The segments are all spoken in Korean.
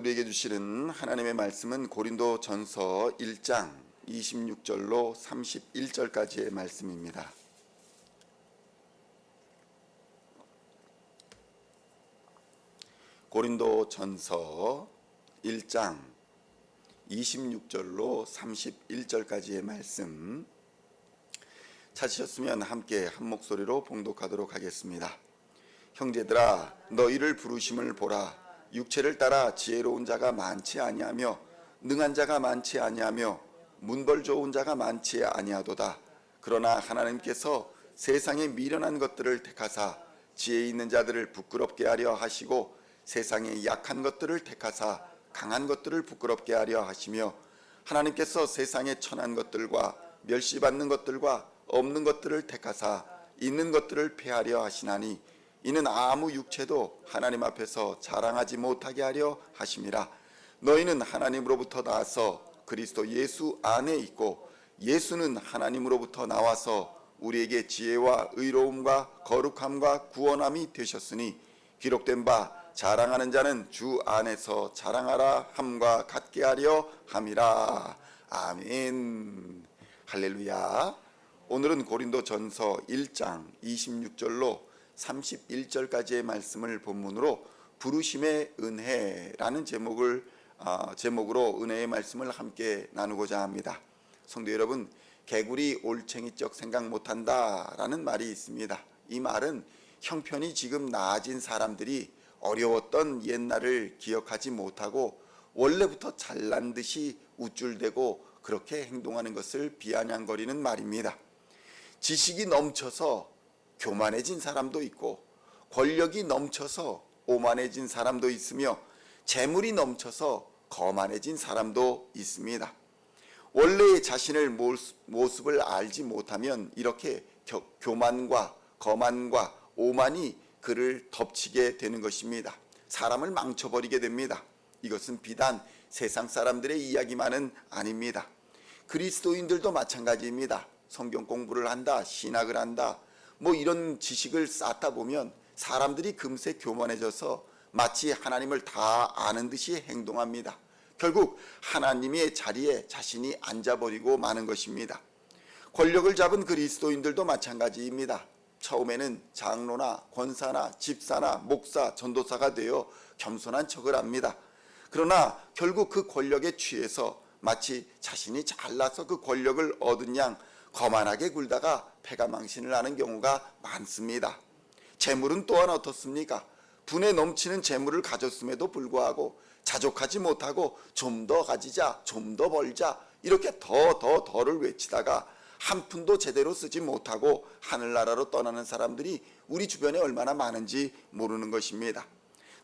우리에게 주시는 하나님의 말씀은 고린도전서 1장 26절로 31절까지의 말씀입니다. 고린도전서 1장 26절로 31절까지의 말씀 찾으셨으면 함께 한 목소리로 봉독하도록 하겠습니다. 형제들아, 너희를 부르심을 보라. 육체를 따라 지혜로운 자가 많지 아니하며 능한 자가 많지 아니하며 문벌 좋은 자가 많지 아니하도다. 그러나 하나님께서 세상에 미련한 것들을 택하사 지혜 있는 자들을 부끄럽게 하려 하시고 세상에 약한 것들을 택하사 강한 것들을 부끄럽게 하려 하시며 하나님께서 세상에 천한 것들과 멸시받는 것들과 없는 것들을 택하사 있는 것들을 폐하려 하시나니 이는 아무 육체도 하나님 앞에서 자랑하지 못하게 하려 하심이라. 너희는 하나님으로부터 나와서 그리스도 예수 안에 있고 예수는 하나님으로부터 나와서 우리에게 지혜와 의로움과 거룩함과 구원함이 되셨으니 기록된 바 자랑하는 자는 주 안에서 자랑하라 함과 같게 하려 함이라. 아멘. 할렐루야. 오늘은 고린도전서 1장 26절로 31절까지의 말씀을 본문으로 부르심의 은혜라는 제목으로 은혜의 말씀을 함께 나누고자 합니다. 성도 여러분, 개구리 올챙이적 생각 못한다 라는 말이 있습니다. 이 말은 형편이 지금 나아진 사람들이 어려웠던 옛날을 기억하지 못하고 원래부터 잘난 듯이 우쭐대고 그렇게 행동하는 것을 비아냥거리는 말입니다. 지식이 넘쳐서 교만해진 사람도 있고 권력이 넘쳐서 오만해진 사람도 있으며 재물이 넘쳐서 거만해진 사람도 있습니다. 원래의 자신의 모습을 알지 못하면 이렇게 교만과 거만과 오만이 그를 덮치게 되는 것입니다. 사람을 망쳐버리게 됩니다. 이것은 비단 세상 사람들의 이야기만은 아닙니다. 그리스도인들도 마찬가지입니다. 성경 공부를 한다, 신학을 한다, 이런 지식을 쌓다 보면 사람들이 금세 교만해져서 마치 하나님을 다 아는 듯이 행동합니다. 결국 하나님의 자리에 자신이 앉아버리고 마는 것입니다. 권력을 잡은 그리스도인들도 마찬가지입니다. 처음에는 장로나 권사나 집사나 목사, 전도사가 되어 겸손한 척을 합니다. 그러나 결국 그 권력에 취해서 마치 자신이 잘나서 그 권력을 얻은 양 거만하게 굴다가 패가망신을 하는 경우가 많습니다. 재물은 또한 어떻습니까? 분에 넘치는 재물을 가졌음에도 불구하고 자족하지 못하고 좀 더 가지자, 좀 더 벌자 이렇게 더를 외치다가 한 푼도 제대로 쓰지 못하고 하늘나라로 떠나는 사람들이 우리 주변에 얼마나 많은지 모르는 것입니다.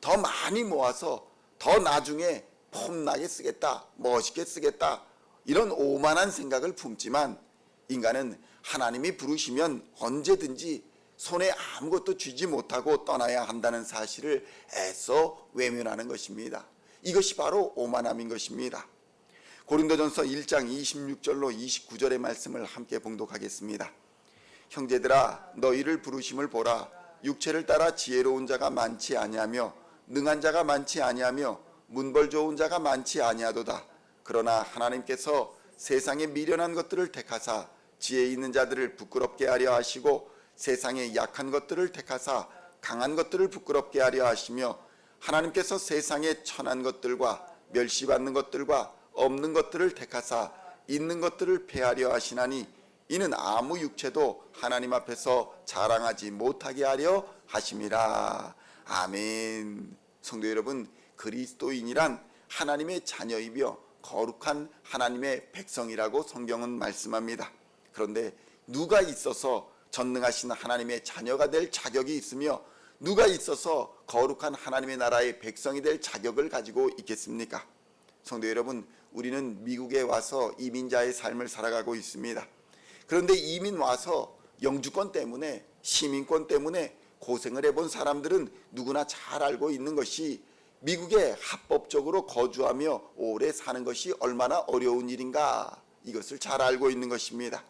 더 많이 모아서 더 나중에 폼나게 쓰겠다, 멋있게 쓰겠다 이런 오만한 생각을 품지만 인간은 하나님이 부르시면 언제든지 손에 아무것도 쥐지 못하고 떠나야 한다는 사실을 애써 외면하는 것입니다. 이것이 바로 오만함인 것입니다. 고린도전서 1장 26절로 29절의 말씀을 함께 봉독하겠습니다. 형제들아, 너희를 부르심을 보라. 육체를 따라 지혜로운 자가 많지 아니하며 능한 자가 많지 아니하며 문벌 좋은 자가 많지 아니하도다. 그러나 하나님께서 세상에 미련한 것들을 택하사 지혜 있는 자들을 부끄럽게 하려 하시고 세상에 약한 것들을 택하사 강한 것들을 부끄럽게 하려 하시며 하나님께서 세상에 천한 것들과 멸시받는 것들과 없는 것들을 택하사 있는 것들을 폐하려 하시나니 이는 아무 육체도 하나님 앞에서 자랑하지 못하게 하려 하심이라. 아멘. 성도 여러분, 그리스도인이란 하나님의 자녀이며 거룩한 하나님의 백성이라고 성경은 말씀합니다. 그런데 누가 있어서 전능하신 하나님의 자녀가 될 자격이 있으며 누가 있어서 거룩한 하나님의 나라의 백성이 될 자격을 가지고 있겠습니까? 성도 여러분, 우리는 미국에 와서 이민자의 삶을 살아가고 있습니다. 그런데 이민 와서 영주권 때문에 시민권 때문에 고생을 해본 사람들은 누구나 잘 알고 있는 것이 미국에 합법적으로 거주하며 오래 사는 것이 얼마나 어려운 일인가, 이것을 잘 알고 있는 것입니다.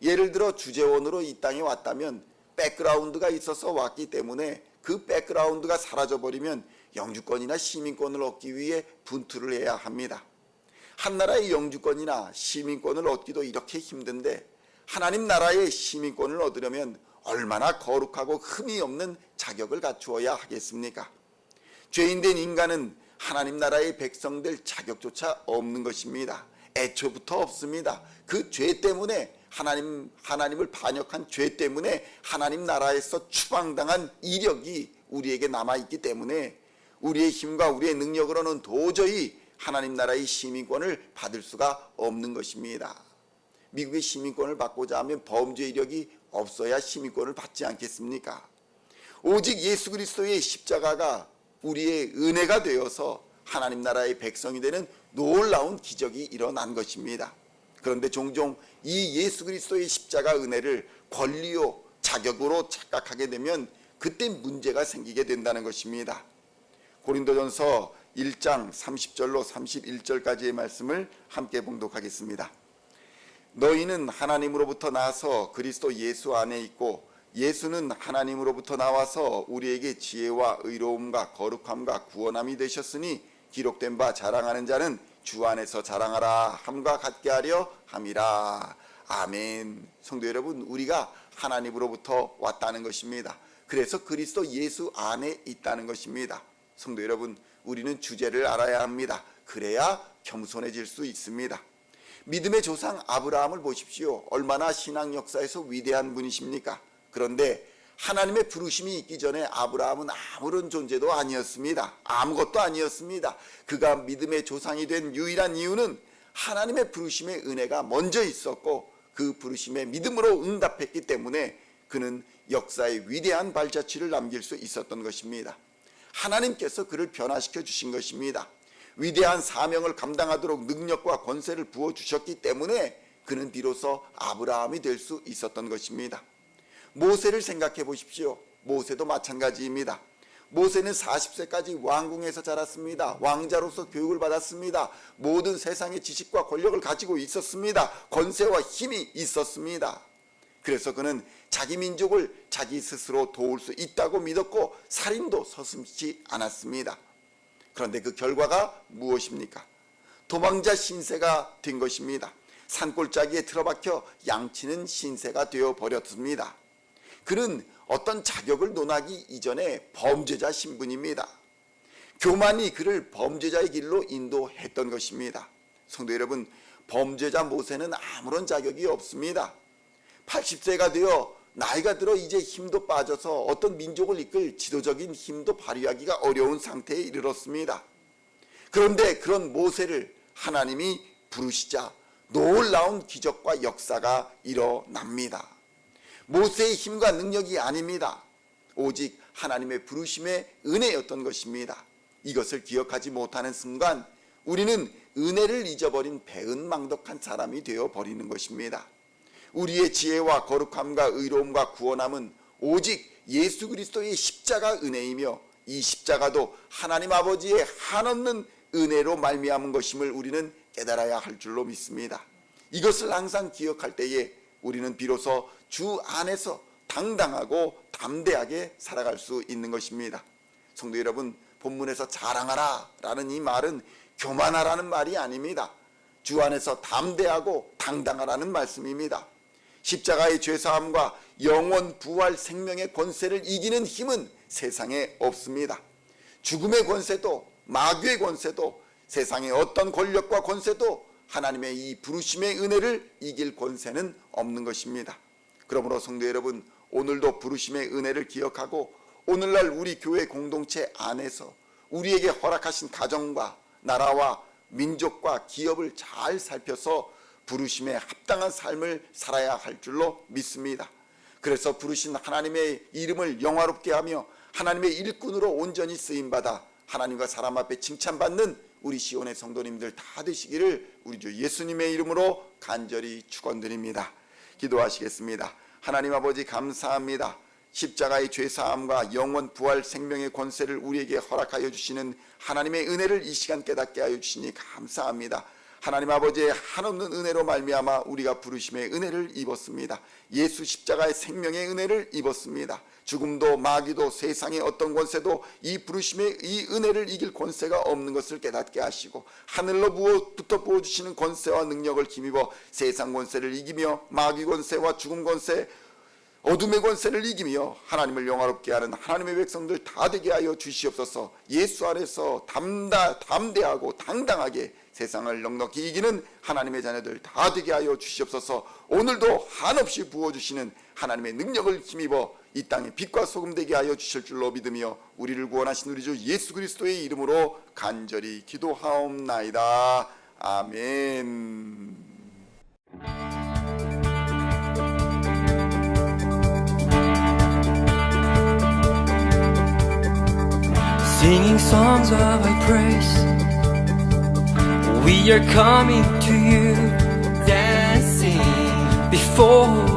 예를 들어 주재원으로 이 땅에 왔다면 백그라운드가 있어서 왔기 때문에 그 백그라운드가 사라져버리면 영주권이나 시민권을 얻기 위해 분투를 해야 합니다. 한 나라의 영주권이나 시민권을 얻기도 이렇게 힘든데 하나님 나라의 시민권을 얻으려면 얼마나 거룩하고 흠이 없는 자격을 갖추어야 하겠습니까? 죄인된 인간은 하나님 나라의 백성 될 자격조차 없는 것입니다. 애초부터 없습니다. 그 죄 때문에 하나님을 반역한 죄 때문에 하나님 나라에서 추방당한 이력이 우리에게 남아있기 때문에 우리의 힘과 우리의 능력으로는 도저히 하나님 나라의 시민권을 받을 수가 없는 것입니다. 미국의 시민권을 받고자 하면 범죄 이력이 없어야 시민권을 받지 않겠습니까? 오직 예수 그리스도의 십자가가 우리의 은혜가 되어서 하나님 나라의 백성이 되는 놀라운 기적이 일어난 것입니다. 그런데 종종 이 예수 그리스도의 십자가 은혜를 권리요 자격으로 착각하게 되면 그때 문제가 생기게 된다는 것입니다. 고린도전서 1장 30절로 31절까지의 말씀을 함께 봉독하겠습니다. 너희는 하나님으로부터 나서 그리스도 예수 안에 있고 예수는 하나님으로부터 나와서 우리에게 지혜와 의로움과 거룩함과 구원함이 되셨으니 기록된 바 자랑하는 자는 주 안에서 자랑하라 함과 같게 하려 함이라. 아멘. 성도 여러분, 우리가 하나님으로부터 왔다는 것입니다. 그래서 그리스도 예수 안에 있다는 것입니다. 성도 여러분, 우리는 주제를 알아야 합니다. 그래야 겸손해질 수 있습니다. 믿음의 조상 아브라함을 보십시오. 얼마나 신앙 역사에서 위대한 분이십니까? 그런데 하나님의 부르심이 있기 전에 아브라함은 아무런 존재도 아니었습니다. 아무것도 아니었습니다. 그가 믿음의 조상이 된 유일한 이유는 하나님의 부르심의 은혜가 먼저 있었고 그 부르심에 믿음으로 응답했기 때문에 그는 역사의 위대한 발자취를 남길 수 있었던 것입니다. 하나님께서 그를 변화시켜 주신 것입니다. 위대한 사명을 감당하도록 능력과 권세를 부어주셨기 때문에 그는 비로소 아브라함이 될 수 있었던 것입니다. 모세를 생각해 보십시오. 모세도 마찬가지입니다. 모세는 40세까지 왕궁에서 자랐습니다. 왕자로서 교육을 받았습니다. 모든 세상의 지식과 권력을 가지고 있었습니다. 권세와 힘이 있었습니다. 그래서 그는 자기 민족을 자기 스스로 도울 수 있다고 믿었고 살인도 서슴지 않았습니다. 그런데 그 결과가 무엇입니까? 도망자 신세가 된 것입니다. 산골짜기에 틀어박혀 양치는 신세가 되어버렸습니다. 그는 어떤 자격을 논하기 이전에 범죄자 신분입니다. 교만이 그를 범죄자의 길로 인도했던 것입니다. 성도 여러분, 범죄자 모세는 아무런 자격이 없습니다. 80세가 되어 나이가 들어 이제 힘도 빠져서 어떤 민족을 이끌 지도적인 힘도 발휘하기가 어려운 상태에 이르렀습니다. 그런데 그런 모세를 하나님이 부르시자 놀라운 기적과 역사가 일어납니다. 모세의 힘과 능력이 아닙니다. 오직 하나님의 부르심의 은혜였던 것입니다. 이것을 기억하지 못하는 순간 우리는 은혜를 잊어버린 배은망덕한 사람이 되어버리는 것입니다. 우리의 지혜와 거룩함과 의로움과 구원함은 오직 예수 그리스도의 십자가 은혜이며 이 십자가도 하나님 아버지의 한없는 은혜로 말미암은 것임을 우리는 깨달아야 할 줄로 믿습니다. 이것을 항상 기억할 때에 우리는 비로소 주 안에서 당당하고 담대하게 살아갈 수 있는 것입니다. 성도 여러분, 본문에서 자랑하라 라는 이 말은 교만하라는 말이 아닙니다. 주 안에서 담대하고 당당하라는 말씀입니다. 십자가의 죄사함과 영원 부활 생명의 권세를 이기는 힘은 세상에 없습니다. 죽음의 권세도 마귀의 권세도 세상의 어떤 권력과 권세도 하나님의 이 부르심의 은혜를 이길 권세는 없는 것입니다. 그러므로 성도 여러분, 오늘도 부르심의 은혜를 기억하고 오늘날 우리 교회 공동체 안에서 우리에게 허락하신 가정과 나라와 민족과 기업을 잘 살펴서 부르심에 합당한 삶을 살아야 할 줄로 믿습니다. 그래서 부르신 하나님의 이름을 영화롭게 하며 하나님의 일꾼으로 온전히 쓰임받아 하나님과 사람 앞에 칭찬받는 우리 시온의 성도님들 다 되시기를 우리 주 예수님의 이름으로 간절히 축원드립니다. 기도하시겠습니다. 하나님 아버지, 감사합니다. 십자가의 죄사함과 영원 부활 생명의 권세를 우리에게 허락하여 주시는 하나님의 은혜를 이 시간 깨닫게 하여 주시니 감사합니다. 하나님 아버지의 한없는 은혜로 말미암아 우리가 부르심의 은혜를 입었습니다. 예수 십자가의 생명의 은혜를 입었습니다. 죽음도 마귀도 세상의 어떤 권세도 이 부르심의 이 은혜를 이길 권세가 없는 것을 깨닫게 하시고 하늘로부터 부어주시는 권세와 능력을 힘입어 세상 권세를 이기며 마귀 권세와 죽음 권세 어둠의 권세를 이기며 하나님을 영화롭게 하는 하나님의 백성들 다 되게 하여 주시옵소서. 예수 안에서 담대하고 당당하게 세상을 넉넉히 이기는 하나님의 자녀들 다 되게 하여 주시옵소서. 오늘도 한없이 부어주시는 하나님의 능력을 힘입어 이 땅에 빛과 소금 되게 하여 주실 줄로 믿으며 우리를 구원하신 우리 주 예수 그리스도의 이름으로 간절히 기도하옵나이다. 아멘. Singing songs of Thy praise, we are coming to You, dancing before